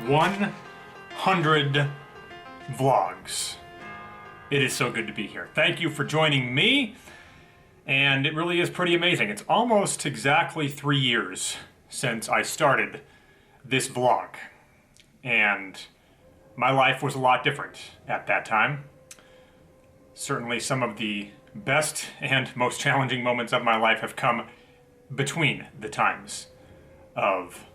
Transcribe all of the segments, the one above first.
100 vlogs. It is so good to be here. Thank you for joining me, and it really is pretty amazing. It's almost exactly 3 years since I started this vlog, and my life was a lot different at that time. Certainly some of the best and most challenging moments of my life have come between the times of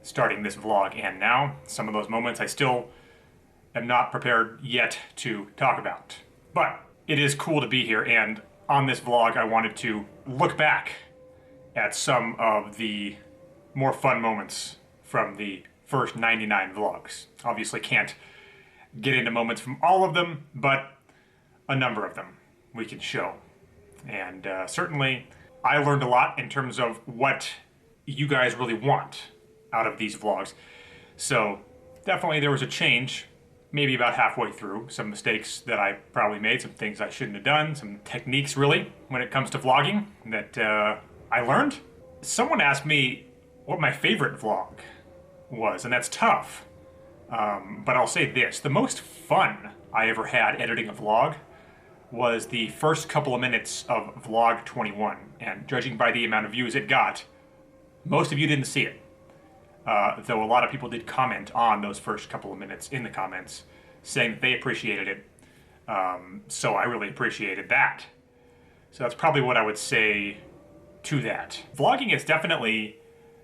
starting this vlog and now. Some of those moments I still am not prepared yet to talk about. But it is cool to be here, and on this vlog I wanted to look back at some of the more fun moments from the first 99 vlogs. Obviously can't get into moments from all of them, but a number of them we can show. And certainly I learned a lot in terms of what you guys really want out of these vlogs. So definitely there was a change, maybe about halfway through. Some mistakes that I probably made, some things I shouldn't have done, some techniques really when it comes to vlogging that I learned. Someone asked me what my favorite vlog was, and that's tough. But I'll say this, the most fun I ever had editing a vlog was the first couple of minutes of vlog 21. And judging by the amount of views it got, most of you didn't see it. Though a lot of people did comment on those first couple of minutes in the comments, saying that they appreciated it. So I really appreciated that. So that's probably what I would say to that. Vlogging has definitely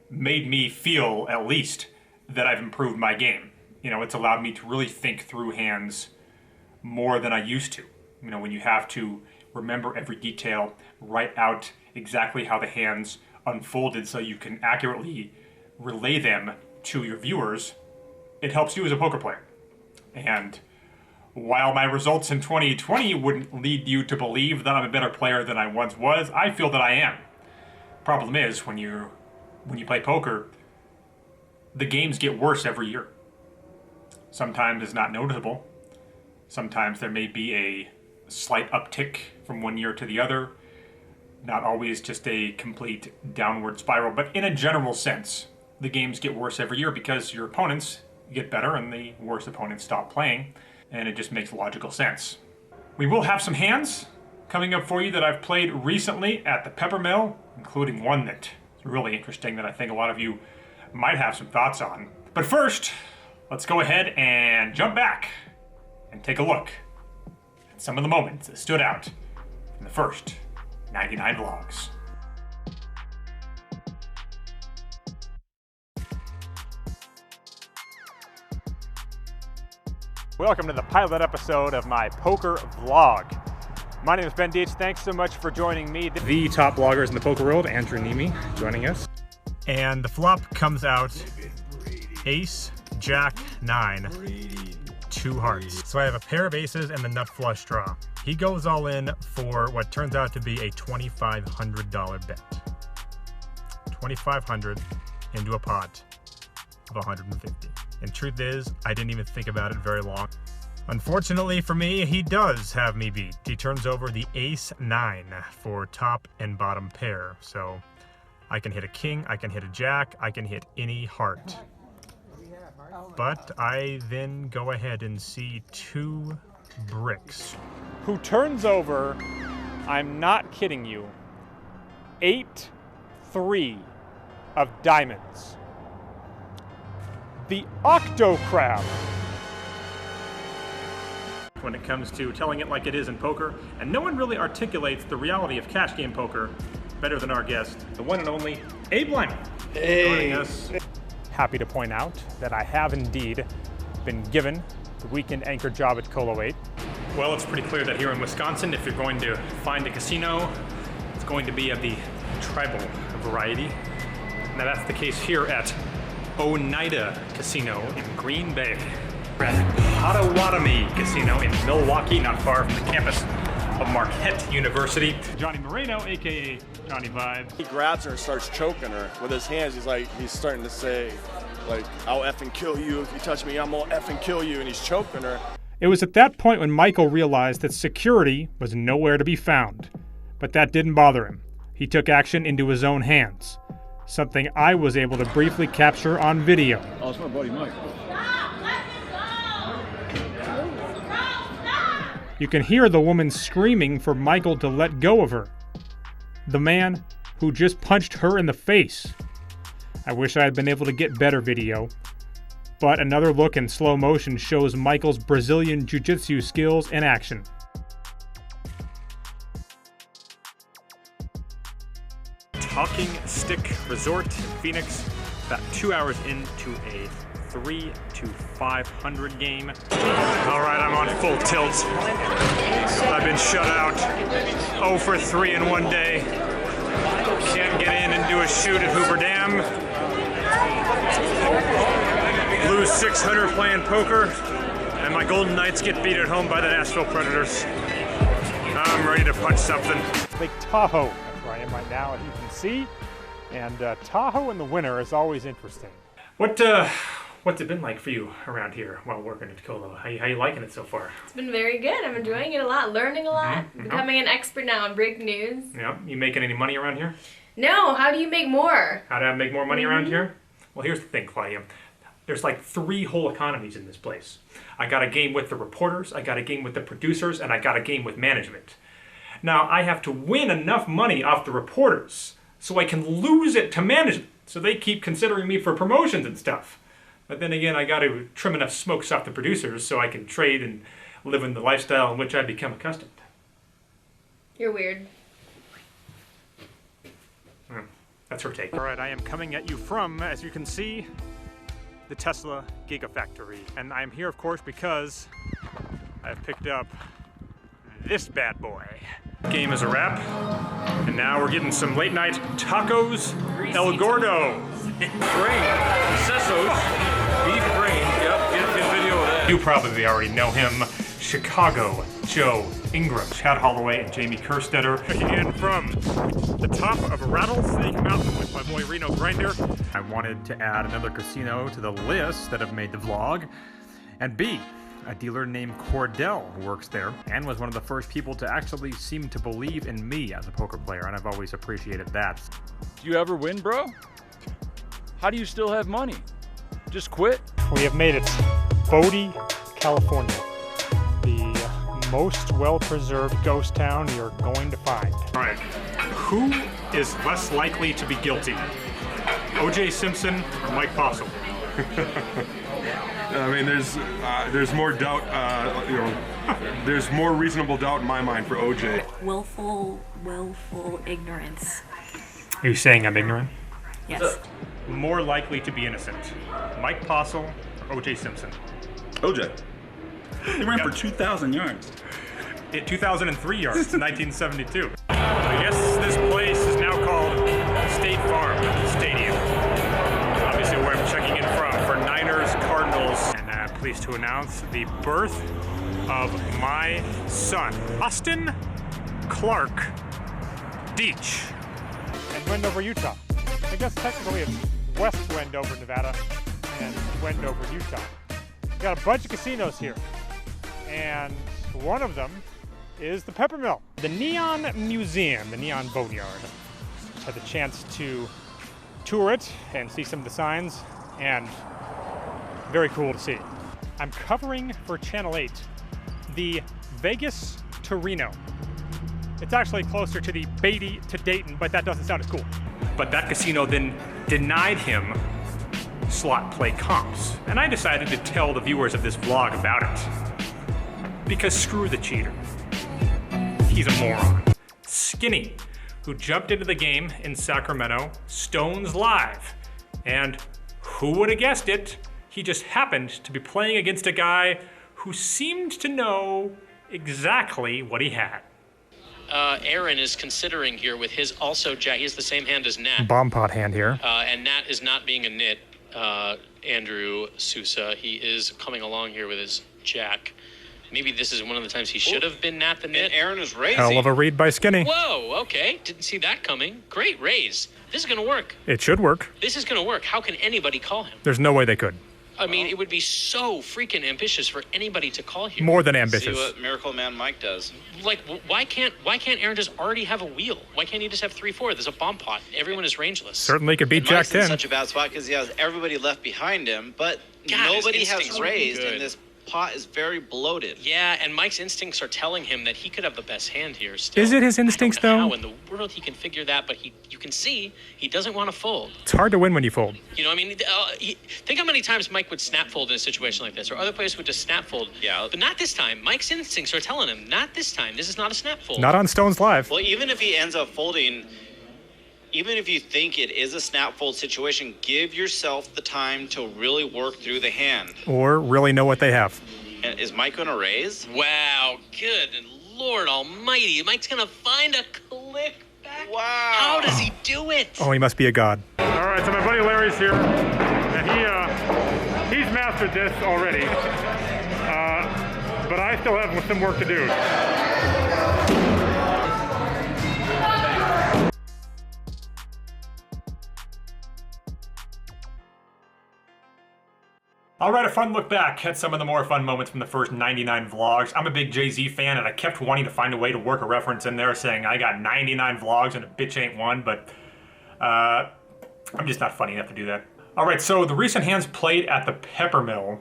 made me feel, at least, that I've improved my game. You know, it's allowed me to really think through hands more than I used to. You know, when you have to remember every detail, write out exactly how the hands unfolded so you can accurately relay them to your viewers, it helps you as a poker player. And while my results in 2020 wouldn't lead you to believe that I'm a better player than I once was, I feel that I am. Problem is, when you play poker, the games get worse every year. Sometimes it's not noticeable. Sometimes there may be a slight uptick from one year to the other. Not always just a complete downward spiral, but in a general sense, the games get worse every year because your opponents get better and the worse opponents stop playing, and it just makes logical sense. We will have some hands coming up for you that I've played recently at the peppermill, including one that's really interesting that I think a lot of you might have some thoughts on. But first, let's go ahead and jump back and take a look at some of the moments that stood out in the first 99 vlogs. Welcome to the pilot episode of my poker vlog. My name is Ben Dietz. Thanks so much for joining me. The top vloggers in the poker world, Andrew Nemi, joining us. And the flop comes out Ace, Jack, 9, 2 hearts. So I have a pair of aces and the nut flush draw. He goes all in for what turns out to be a $2,500 bet. $2,500 into a pot of 150. And truth is, I didn't even think about it very long. Unfortunately for me, he does have me beat. He turns over the ace 9 for top and bottom pair. So I can hit a king, I can hit a jack, I can hit any heart. But I then go ahead and see 2 bricks. Who turns over, I'm not kidding you, 8-3 of diamonds. The octo crab. When it comes to telling it like it is in poker, and no one really articulates the reality of cash game poker better than our guest, the one and only Abe Lyman. Hey. Joining us. Happy to point out that I have indeed been given the weekend anchor job at Colo 8. Well, it's pretty clear that here in Wisconsin, if you're going to find a casino, it's going to be of the tribal variety. Now that's the case here at Oneida Casino in Green Bay. We're at Potawatomi Casino in Milwaukee, not far from the campus of Marquette University. Johnny Moreno, aka Johnny Vibes. He grabs her and starts choking her with his hands. He's starting to say, like, I'll effing kill you. If you touch me, I'm gonna effing kill you. And he's choking her. It was at that point when Michael realized that security was nowhere to be found. But that didn't bother him. He took action into his own hands. Something I was able to briefly capture on video. Oh, it's my buddy Mike. You can hear the woman screaming for Michael to let go of her. The man who just punched her in the face. I wish I had been able to get better video, but another look in slow motion shows Michael's Brazilian jiu-jitsu skills in action. Talking Stick Resort in Phoenix, about 2 hours into a 3 to 500 game. All right, I'm on full tilt. I've been shut out 0 for 3 in one day. Can't get in and do a shoot at Hoover Dam. Lose 600 playing poker, and my Golden Knights get beat at home by the Nashville Predators. I'm ready to punch something. Lake Tahoe, that's where I am right now, as you can see. And Tahoe in the winter is always interesting. What's it been like for you around here while working at Tacoma? How you liking it so far? It's been very good. I'm enjoying it a lot, learning a lot, becoming an expert now on breaking news. Yeah, you making any money around here? No, how do you make more? How do I make more money around here? Well, here's the thing, Claudia. There's like 3 whole economies in this place. I got a game with the reporters, I got a game with the producers, and I got a game with management. Now, I have to win enough money off the reporters so I can lose it to management, so they keep considering me for promotions and stuff. But then again, I got to trim enough smokes off the producers so I can trade and live in the lifestyle in which I've become accustomed. You're weird. That's her take. All right, I am coming at you from, as you can see, the Tesla Gigafactory. And I'm here, of course, because I've picked up this bad boy. Game is a wrap, and now we're getting some late night tacos El Gordo. Brain, Cesso's beef brain. Yep, get a video of that. You probably already know him. Chicago Joe Ingram, Chad Holloway, and Jamie Kerstetter. Checking in from the top of Rattlesnake Mountain with my boy Reno Grinder. I wanted to add another casino to the list that have made the vlog. And B, a dealer named Cordell who works there and was one of the first people to actually seem to believe in me as a poker player, and I've always appreciated that. Do you ever win, bro? How do you still have money? Just quit? We have made it. Bodie, California. The most well-preserved ghost town you're going to find. All right, who is less likely to be guilty? O.J. Simpson or Mike Postle? I mean, there's more doubt, there's more reasonable doubt in my mind for OJ. Willful ignorance. Are you saying I'm ignorant? Yes. More likely to be innocent, Mike Postle or O.J. Simpson? OJ. He ran for 2,000 yards. 2,003 yards in 1972. I guess this place is now called State Farm Stadium. Obviously where I'm checking in from for Niners, Cardinals. And I'm pleased to announce the birth of my son, Austin Clark Deach. And Wendover, Utah. I guess technically it's West Wendover, Nevada, and Wendover, Utah. We got a bunch of casinos here, and one of them is the Peppermill, the Neon Museum, the Neon Boatyard. Had the chance to tour it and see some of the signs, and very cool to see. I'm covering for Channel 8 the Vegas to Reno. It's actually closer to the Beatty to Dayton, but that doesn't sound as cool. But that casino then denied him slot play comps, and I decided to tell the viewers of this vlog about it. Because screw the cheater. He's a moron. Skinny, who jumped into the game in Sacramento, stones live. And who would have guessed it? He just happened to be playing against a guy who seemed to know exactly what he had. Aaron is considering here with his also jack. He has the same hand as Nat. Bomb pot hand here. And Nat is not being a nit, Andrew Sousa. He is coming along here with his jack. Maybe this is one of the times he should have been Nat the nit. And Aaron is raising. Hell of a read by Skinny. Whoa, okay. Didn't see that coming. Great raise. This is going to work. It should work. This is going to work. How can anybody call him? There's no way they could. I mean, it would be so freaking ambitious for anybody to call here. More than ambitious. See what Miracle Man Mike does. Like, why can't Aaron just already have a wheel? Why can't he just have 3-4? There's a bomb pot. Everyone is rangeless. Certainly could beat And Jack Mike's in 10. such a bad spot because he has everybody left behind him, but God, his nobody instincts has would be raised good. in this pot is very bloated. Yeah, and Mike's instincts are telling him that he could have the best hand here still. Is it his instincts, I don't know though? how in the world he can figure that, but you can see he doesn't want to fold. It's hard to win when you fold. You know, I mean, think how many times Mike would snap fold in a situation like this, or other players would just snap fold. Yeah. But not this time. Mike's instincts are telling him, not this time. This is not a snap fold. Not on Stones Live. Well, even if he ends up folding, even if you think it is a snap fold situation, give yourself the time to really work through the hand. Or really know what they have. And is Mike going to raise? Wow, good Lord almighty. Mike's going to find a click back. Wow. How does he do it? Oh, he must be a god. All right, so my buddy Larry's here, and he's mastered this already, but I still have some work to do. All right, a fun look back at some of the more fun moments from the first 99 vlogs. I'm a big Jay-Z fan, and I kept wanting to find a way to work a reference in there saying I got 99 vlogs and a bitch ain't one, but I'm just not funny enough to do that. All right, so the recent hands played at the peppermill,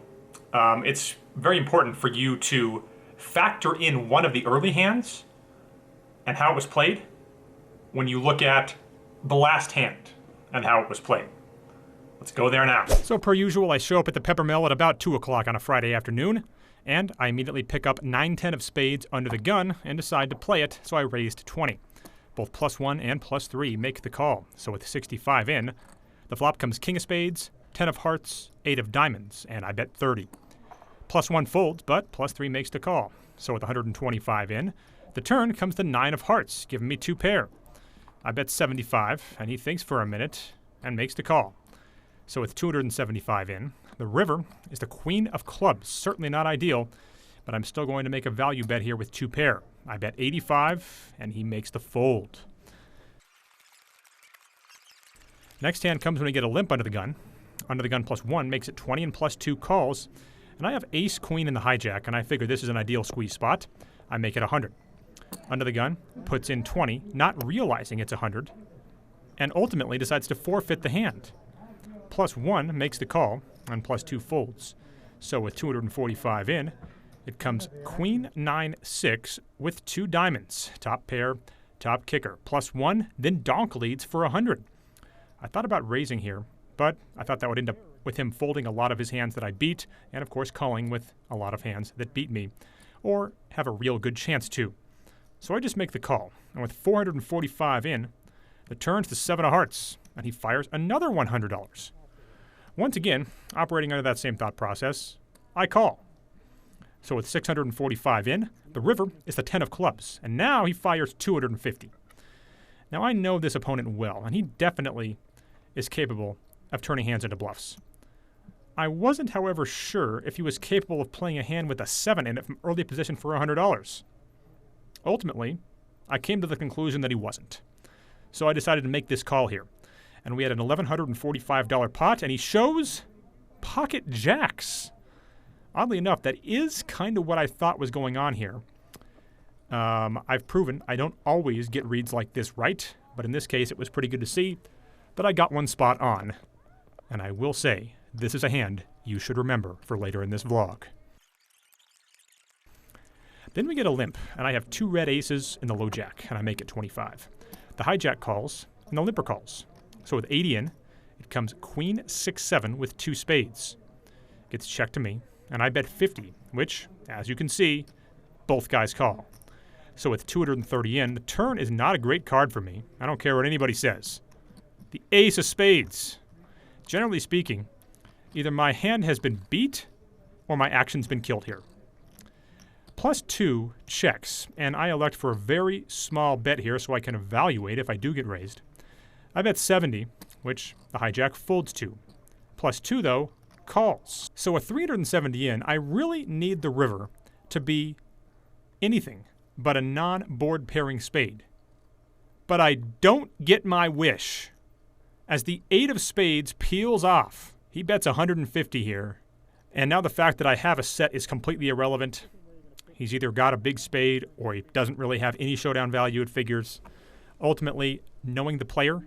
it's very important for you to factor in one of the early hands and how it was played when you look at the last hand and how it was played. Let's go there now. So per usual, I show up at the peppermill at about 2 o'clock on a Friday afternoon, and I immediately pick up 9-10 of spades under the gun and decide to play it, so I raised 20. Both +1 and +3 make the call, so with 65 in, the flop comes king of spades, 10 of hearts, 8 of diamonds, and I bet 30. +1 folds, but +3 makes the call, so with 125 in, the turn comes the 9 of hearts, giving me 2 pair. I bet 75, and he thinks for a minute and makes the call. So with 275 in, the river is the queen of clubs. Certainly not ideal, but I'm still going to make a value bet here with 2 pair. I bet 85, and he makes the fold. Next hand comes when we get a limp under the gun. Under the gun +1 makes it 20 and +2 calls. And I have ace queen in the hijack, and I figure this is an ideal squeeze spot. I make it 100. Under the gun puts in 20, not realizing it's 100, and ultimately decides to forfeit the hand. +1 makes the call, and +2 folds. So with 245 in, it comes queen 9-6 with 2 diamonds. Top pair, top kicker. +1, then donk leads for 100. I thought about raising here, but I thought that would end up with him folding a lot of his hands that I beat, and of course calling with a lot of hands that beat me, or have a real good chance to. So I just make the call, and with 445 in, the turn's the 7 of hearts, and he fires another $100. Once again, operating under that same thought process, I call. So with 645 in, the river is the 10 of clubs, and now he fires 250. Now I know this opponent well, and he definitely is capable of turning hands into bluffs. I wasn't, however, sure if he was capable of playing a hand with a 7 in it from early position for $100. Ultimately, I came to the conclusion that he wasn't. So I decided to make this call here. And we had an $1,145 pot, and he shows pocket jacks. Oddly enough, that is kind of what I thought was going on here. I've proven I don't always get reads like this right, but in this case it was pretty good to see that I got one spot on. And I will say, this is a hand you should remember for later in this vlog. Then we get a limp, and I have 2 red aces in the low jack, and I make it 25. The hijack calls, and the limper calls. So with 80 in, it comes queen 6-7 with 2 spades. Gets checked to me, and I bet 50, which, as you can see, both guys call. So with 230 in, the turn is not a great card for me. I don't care what anybody says. The ace of spades. Generally speaking, either my hand has been beat or my action's been killed here. +2 checks, and I elect for a very small bet here so I can evaluate if I do get raised. I bet 70, which the hijack folds to. +2, though, calls. So with 370 in, I really need the river to be anything but a non-board pairing spade. But I don't get my wish. As the 8 of spades peels off, he bets 150 here. And now the fact that I have a set is completely irrelevant. He's either got a big spade or he doesn't really have any showdown value, it figures. Ultimately, knowing the player,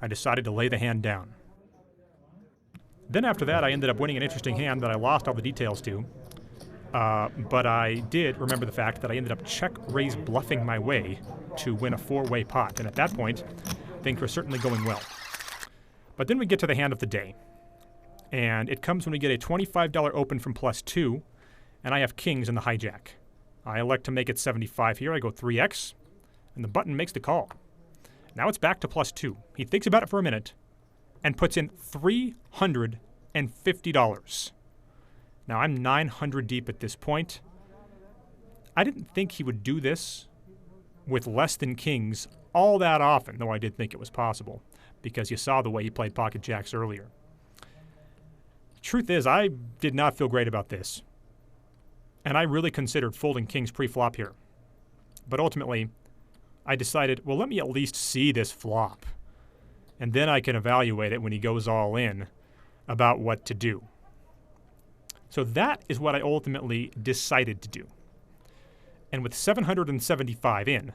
I decided to lay the hand down. Then after that, I ended up winning an interesting hand that I lost all the details to. But I did remember the fact that I ended up check-raise bluffing my way to win a 4-way pot, and at that point, things were certainly going well. But then we get to the hand of the day, and it comes when we get a $25 open from +2, and I have kings in the hijack. I elect to make it 75 here. I go 3x, and the button makes the call. Now it's back to +2. He thinks about it for a minute and puts in $350. Now I'm 900 deep at this point. I didn't think he would do this with less than kings all that often, though I did think it was possible, because you saw the way he played pocket jacks earlier. Truth is, I did not feel great about this, and I really considered folding kings pre-flop here. But ultimately, I decided, well, let me at least see this flop, and then I can evaluate it when he goes all in about what to do. So that is what I ultimately decided to do. And with 775 in,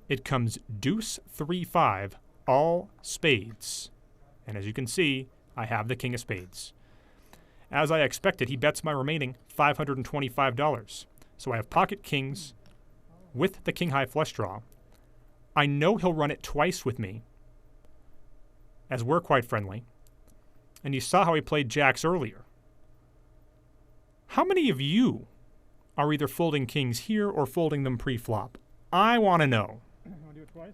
it comes deuce 3-5, all spades. And as you can see, I have the king of spades. As I expected, he bets my remaining $525. So I have pocket kings with the king high flush draw. I know he'll run it twice with me, as we're quite friendly. And you saw how he played jacks earlier. How many of you are either folding kings here or folding them pre-flop? I want to know. Want to do it twice?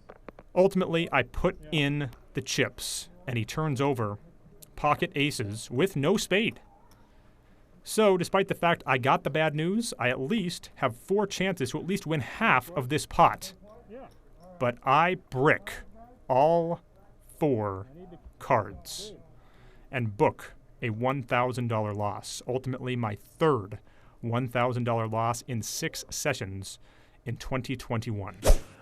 Ultimately, I put in the chips, and he turns over pocket aces with no spade. So, despite the fact I got the bad news, I at least have 4 chances to at least win half of this pot. But I brick all 4 cards and book a $1,000 loss. Ultimately, my third $1,000 loss in 6 sessions in 2021.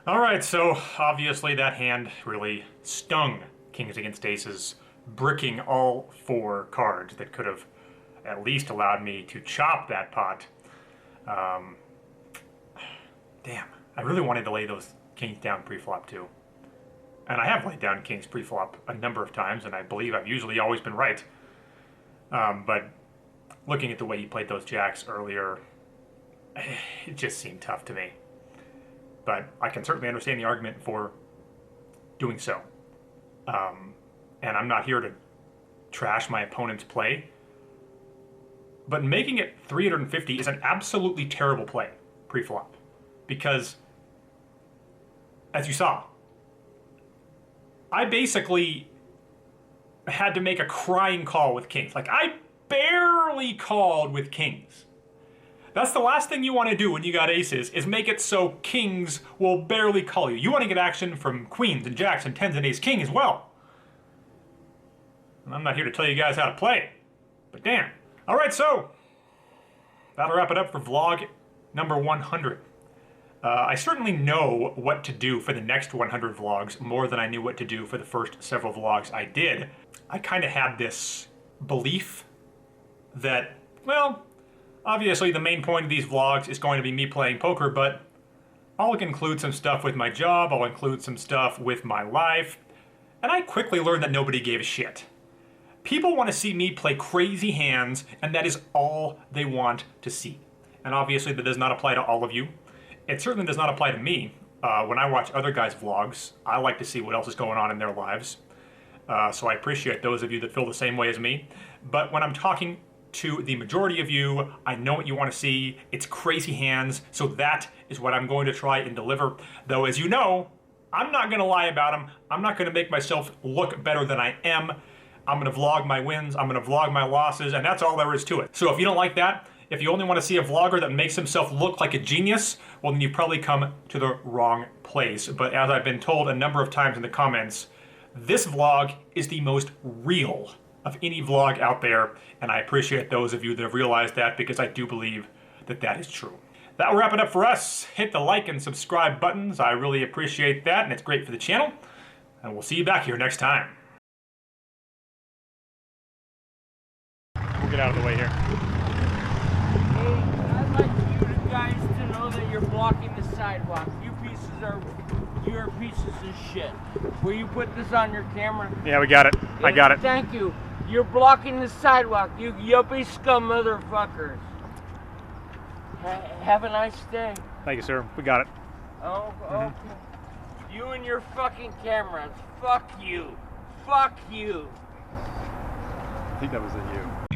All right, so obviously that hand really stung kings against aces, bricking all 4 cards that could have at least allowed me to chop that pot. Damn, I really wanted to lay those kings down pre-flop too. And I have laid down kings pre-flop a number of times, and I believe I've usually always been right. But looking at the way he played those jacks earlier, it just seemed tough to me. But I can certainly understand the argument for doing so. And I'm not here to trash my opponent's play. But making it 350 is an absolutely terrible play pre-flop. Because, as you saw, I basically had to make a crying call with kings. Like, I barely called with kings. That's the last thing you want to do when you got aces, is make it so kings will barely call you. You want to get action from queens and jacks and tens and ace king as well. And I'm not here to tell you guys how to play, but damn. All right, so that'll wrap it up for vlog number 100. I certainly know what to do for the next 100 vlogs more than I knew what to do for the first several vlogs I did. I kind of had this belief that, well, obviously the main point of these vlogs is going to be me playing poker, but I'll include some stuff with my job, I'll include some stuff with my life, and I quickly learned that nobody gave a shit. People want to see me play crazy hands, and that is all they want to see. And obviously that does not apply to all of you. It certainly does not apply to me. When I watch other guys' vlogs, I like to see what else is going on in their lives. So I appreciate those of you that feel the same way as me. But when I'm talking to the majority of you, I know what you want to see. It's crazy hands, so that is what I'm going to try and deliver. Though, as you know, I'm not going to lie about them. I'm not going to make myself look better than I am. I'm going to vlog my wins, I'm going to vlog my losses, and that's all there is to it. So if you don't like that, if you only want to see a vlogger that makes himself look like a genius, well, then you've probably come to the wrong place. But as I've been told a number of times in the comments, this vlog is the most real of any vlog out there, and I appreciate those of you that have realized that, because I do believe that that is true. That will wrap it up for us. Hit the like and subscribe buttons. I really appreciate that, and it's great for the channel. And we'll see you back here next time. We'll get out of the way here. Hey, I'd like you guys to know that you're blocking the sidewalk. You're pieces of shit. Will you put this on your camera? Yeah, we got it. I got it. Thank you. You're blocking the sidewalk, you yuppie scum motherfuckers. Have a nice day. Thank you, sir. We got it. Oh, okay. You and your fucking cameras. Fuck you. Fuck you. I think that was a you.